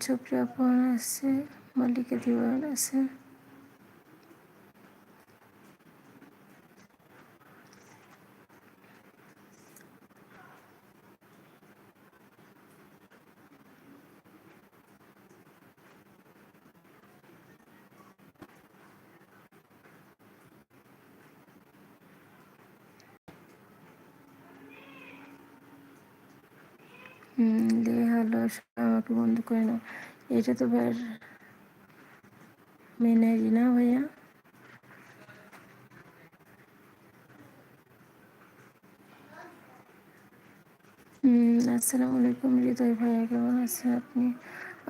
সুপ্রিয়া পান আছে, মালিকা দিওয়ান আছে। হ্যালো, আমাকে বন্ধ করে নাও। এটা তো ভাইয়ের মেন আইডি না ভাইয়া? আসসালামু আলাইকুম হৃদয় ভাইয়া, কেমন আছেন আপনি?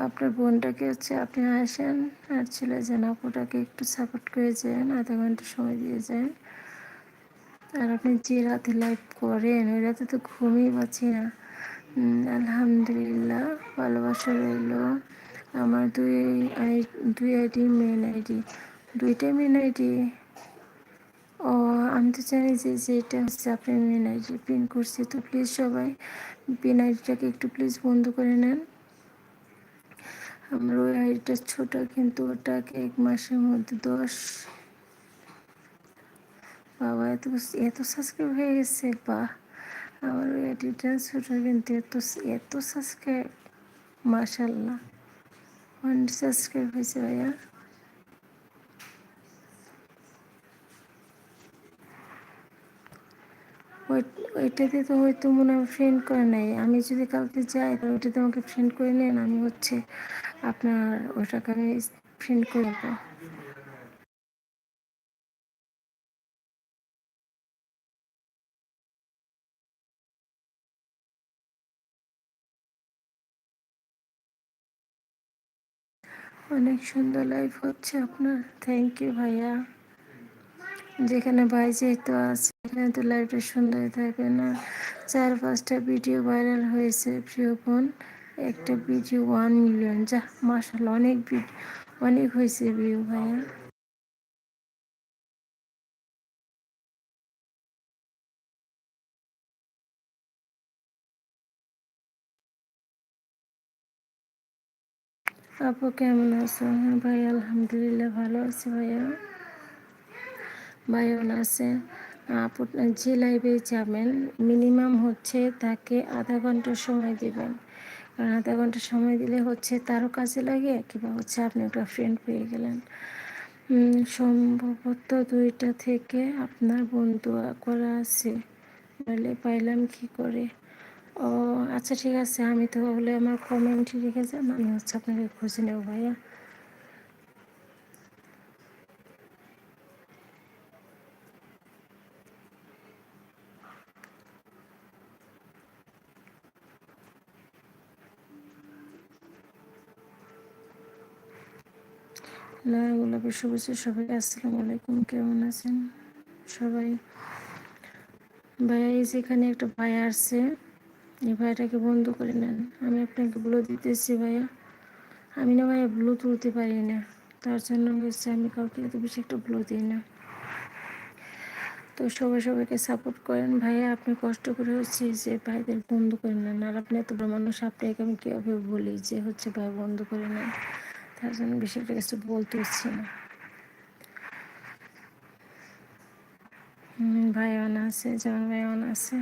আপনার বোনটাকে আপনি আসেন আর চলে যান, আপুটাকে একটু সাপোর্ট করে যান, আধা ঘন্টা সময় দিয়ে যান। আর আপনি যে রাতে লাইভ করেন ওই রাতে তো ঘুমই পাচ্ছি না। আলহামদুলিল্লাহ, ভালোবাসা রইল। আমার দুই আইডি মেন আইডি, দুইটাই মেন আইডি। ও, আমি তো জানি যে যেটা আপনার মেন আইডি পিন করছি, তো প্লিজ সবাই পিন আইডিটাকে একটু প্লিজ বন্ধ করে নেন। আমার ওই আইডিটা ছোট, কিন্তু ওটাকে 1 মাসের মধ্যে 10 বাবা এত সাবস্ক্রাইব হয়ে গেছে, বা আমার ওই আইডিটা ছোট কিন্তু এত এত সাবস্ক্রাইব, মাশাল্লাহ। 100 সাবস্ক্রাইব হয়েছে ভাইয়া। ওইটাতে তো হয়তো মনে হয় ফ্রেন্ড করে নাই। আমি যদি কাউকে যাই তাহলে ওইটাতে আমাকে ফ্রেন্ড করে নেন, আমি আপনার ওটাকে আমি ফ্রেন্ড করে নেবো। অনেক সুন্দর লাইফ হচ্ছে আপনার, থ্যাংক ইউ ভাইয়া। যেখানে ভাই যেহেতু আছে সেখানে তো লাইফটা সুন্দর থাকে না। 4-5টা ভিডিও ভাইরাল হয়েছে প্রিয় বোন, একটা ভিডিও 1 মিলিয়ন, যা মাশাআল্লাহ, অনেক ভিডিও, অনেক হয়েছে ভিউ ভাইয়া। আপু কেমন আছো? হ্যাঁ ভাই, আলহামদুলিল্লাহ ভালো আছি ভাইয়া। ভাইও আছে। আপু যে লাইভে যাবেন মিনিমাম তাকে আধা ঘন্টা সময় দিবেন, কারণ আধা ঘন্টা সময় দিলে তারও কাজে লাগে, কিংবা আপনি একটা ফ্রেন্ড পেয়ে গেলেন। সম্ভবত 2টা থেকে আপনার বন্ধু করা আছে, নাহলে পাইলাম কি করে? ও আচ্ছা, ঠিক আছে, আমি তো হলে আমার কমেন্ট রেখে যান, আমি আপনাকে খুঁজে নেব ভাইয়া। গোলাপের শুভেচ্ছা সবাই, আসসালামু আলাইকুম, কেমন আছেন সবাই? ভাইয়া, এই যেখানে একটা ভাইয়া আসছে, এই ভাইয়াটাকে বন্ধ করে নেন। আমি আপনাকে ব্লু দিতেছি ভাইয়া। আমি না ভাইয়া ব্লু তুলতে পারি না, তার জন্য আমি কাউকে এত বেশি একটা ব্লু দিই না। তো সবাই সবাইকে সাপোর্ট করেন ভাইয়া। আপনি কষ্ট করে যে ভাইদের বন্ধ করে নেন, আর আপনি এত বড় মানুষ, আপনাকে আমি কীভাবে বলি যে ভাই বন্ধ করে নেন? তার জন্য বেশি একটা কিছু বলতে হচ্ছে না। ভাই অন আছে, যেমন ভাই অন আছে।